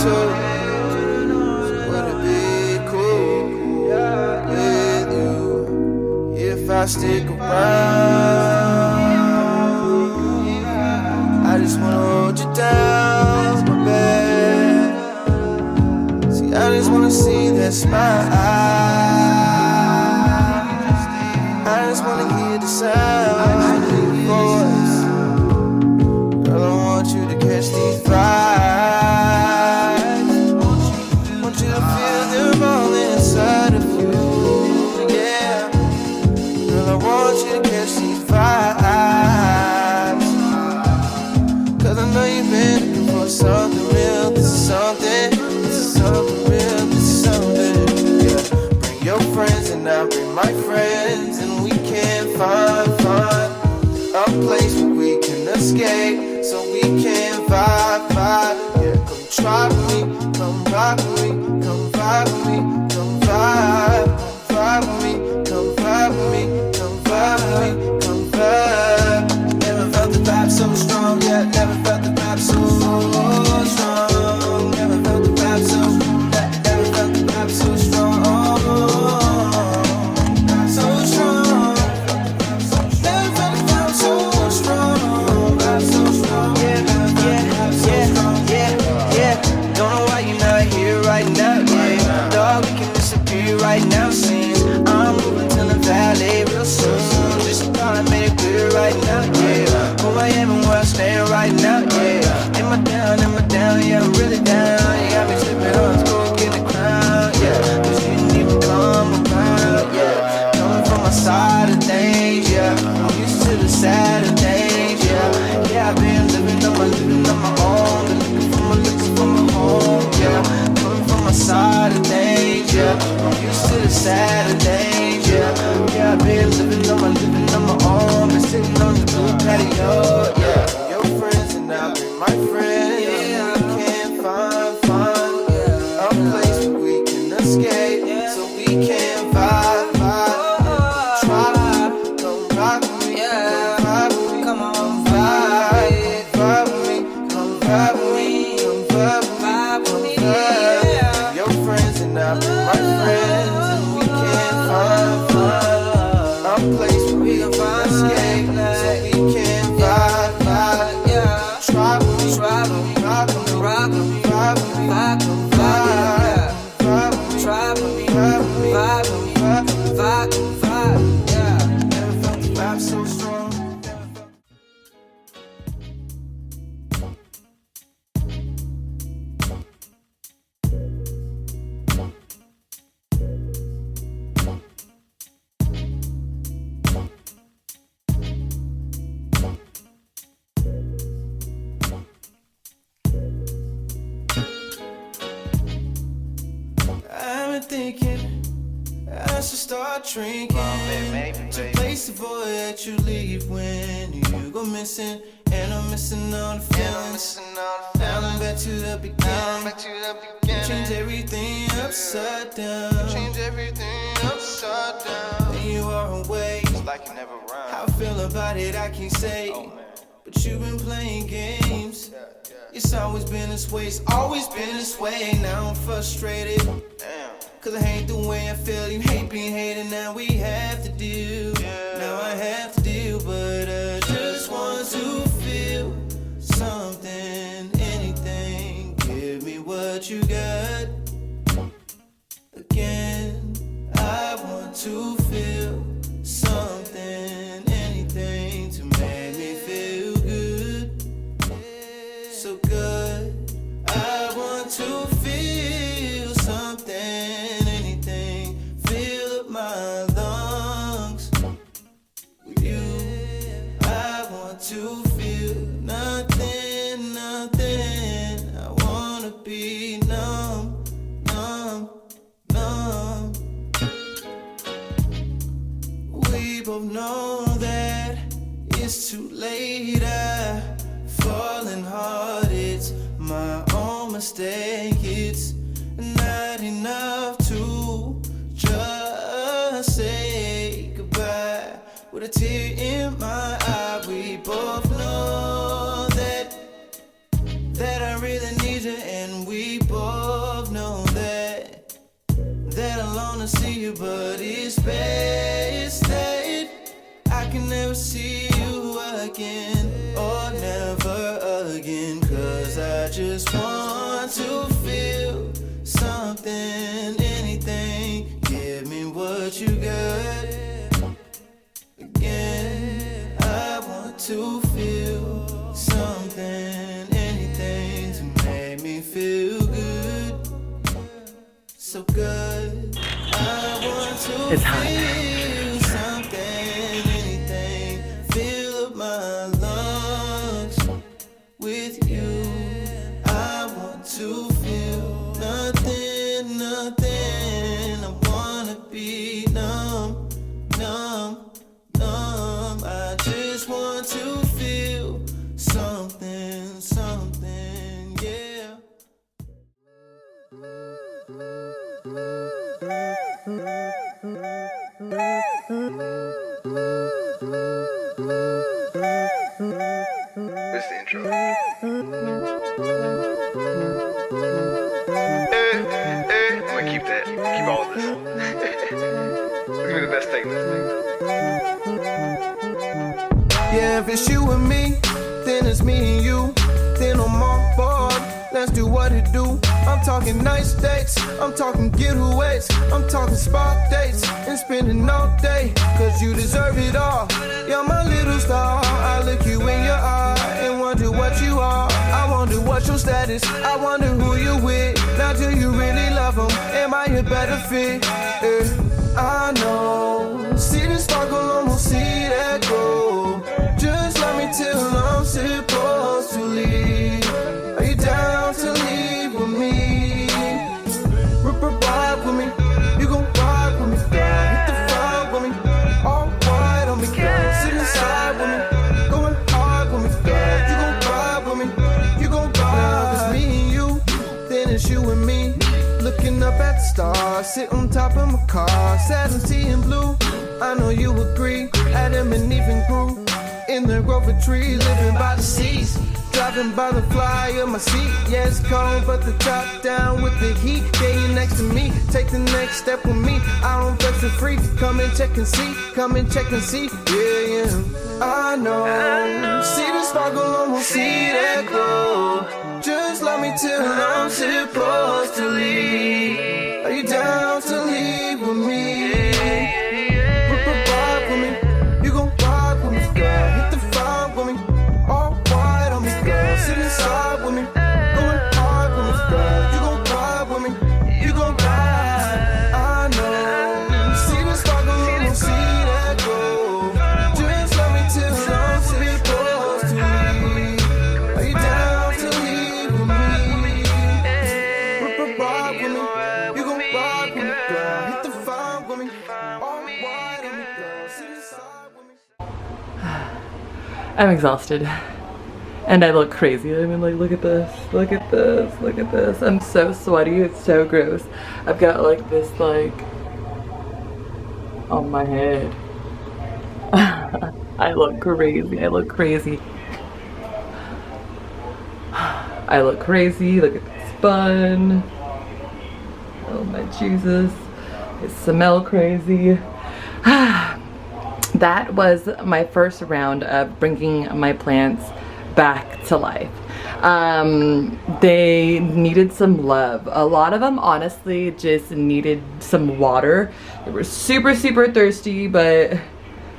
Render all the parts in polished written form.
too. So would it be cool with you if I stick around? I just wanna hold you down, my babe. See, I just wanna see that smile. I just wanna hear the sound of your voice. Girl, I want you to catch these vibes. Want you to feel them all inside of you, yeah. Girl, I want you to catch these vibes. Cause I know you've been looking for something real. This is something, this is something real, this is something, yeah. Bring your friends and I'll bring my friends, and we can find a place where we can escape, so we can vibe, yeah. Come try with me, come rock with me, come vibe with me, come vibe with me, come vibe with me, come vibe with me, come vibe. Never felt the vibe so strong, yeah. Never felt the vibe so strong. Never felt the vibe so, never felt the vibe so strong. So strong. Never felt the vibe so strong. Vibe so strong. Yeah. Don't know why you're not here right now, yeah. Dog, we can disappear right now, since I'm moving to the valley real soon. Just thought I made it clear right now, yeah. Who I am and where I stand right now, yeah. Am I down, yeah, I'm really down. You got me slipping on, let's go get the crown, yeah. Cause you didn't even come around, yeah. Coming from my side of things, yeah. I'm used to the sad of things, yeah. Yeah, I've been living on my own. Been looking for my home, yeah. Coming from my side of things, yeah. I'm used to the sad of things, yeah. Yeah, I've been living on my own. Been sitting on the blue patio, yeah. Your friends and I'll bring my friends, yeah. We can find a place where we can escape, so we can vibe. Try with me, come rock with me, come vibe with me, come on, vibe with me, come vibe with me, come vibe with me, yeah. Your friends and I'll bring my friends, and we can find a place where we can escape, so we can vibe, yeah. Try with me, rock with me, vibe with me, vibe with me, try with me, vibe with me, yeah. Never felt the vibe so strong. I've been thinking I should start drinking to place the void that you leave when you go missing. And I'm missing all the feelings. Now I'm back to the beginning. Change everything upside down. And you are away. Like you never run. How I feel about it I can't say, but you've been playing games. It's always been this way, it's always been this way. Now I'm frustrated, cause I hate the way I feel. You hate being hated, now we have to deal. Now I have to deal, but I just want to feel something, anything. Give me what you got. Again, I want to feel something, anything to make me feel good. So good. I want to feel something, anything. Fill up my lungs with you. I want to feel nothing. I wanna be numb. We both know that it's too late. I've fallen hard, it's my own mistake. It's not enough to just say goodbye with a tear in my eye. We both know that I really need you, and we both here, but it's bad state. I can never see you again, or never again, 'cause I just want to feel something, anything. Give me what you got again. I want to feel something, anything to make me feel good, so good. I want to It's hot. feel something, anything. Fill up my lungs with you. I want to feel nothing, nothing. I wanna be numb, numb, numb. I just want to feel something, something, yeah. This is the intro. I'm gonna keep that. Keep all of this. It's gonna be the best take. Yeah, if it's you and me, then it's me and you. Then I'm on board, let's do what it do. I'm talking nice dates, I'm talking getaways, I'm talking spa dates and spending all day, 'cause you deserve it all. You're my little star, I look you in your eye and wonder what you are. I wonder what's your status, I wonder who you with. Now do you really love him, am I a better fit? I know, see the sparkle, almost see that glow. Just let me till I'm supposed to leave. Are you down to leave with me? Ride with me, you gon' ride with me, girl. Hit the front with me, all white on me, girl. Sit inside with me, going hard with me, girl. You gon' ride with me, you gon' ride. Now if it's me and you, then it's you and me. Looking up at the stars, sit on top of my car, sad and seeing blue. I know you agree, Adam and Eve and grew in the Grover tree, living by the seas. Driving by the fly of my seat. Yeah, it's cold, but the top down with the heat. Yeah, you next to me, take the next step with me. I don't flex for free, come and check and see. Come and check and see, yeah, yeah. I know, see the sparkle, almost see that glow. Just love me till I'm supposed to leave. Are you down to leave with me? Ride with me, you gon' ride with me, girl. Hit the front with me, all white on me, girl. Sit inside with me, going hard with me, girl. You gon' ride with me, you gon' ride. I know, see the sparkle, don't see that glow. Just love me till I'm supposed to leave. Are you down to leave with me? Ride with me, you gon' ride with me, girl. Hit the front with me, all white on me, girl. Sit inside with me. I'm exhausted. And I look crazy. I mean, like, look at this. Look at this. Look at this. I'm so sweaty. It's so gross. I've got, like, this, like, on my head. I look crazy. I look crazy. I look crazy. Look at this bun. Oh, my Jesus. I smell crazy. That was my first round of bringing my plants back to life. They needed some love. A lot of them honestly just needed some water. They were super thirsty, but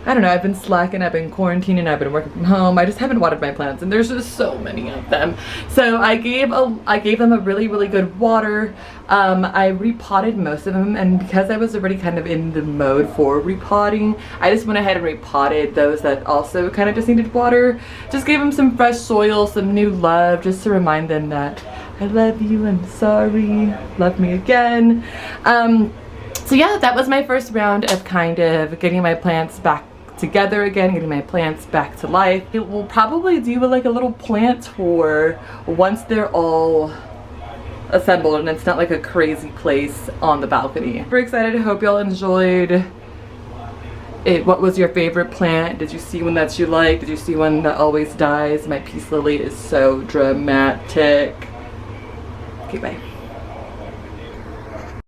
I don't know, I've been slacking, I've been quarantining, I've been working from home. I just haven't watered my plants, and there's just so many of them. So I gave them a really good water. I repotted most of them, and because I was already kind of in the mode for repotting, I just went ahead and repotted those that also kind of just needed water. Just gave them some fresh soil, some new love, just to remind them that I love you, I'm sorry, love me again. So yeah, that was my first round of kind of getting my plants back together again, getting my plants back to life. We'll probably do like a little plant tour once they're all assembled and it's not like a crazy place on the balcony. Super excited. I hope y'all enjoyed it. What was your favorite plant? Did you see one that you like? Did you see one that always dies? My peace lily is so dramatic. Okay, bye.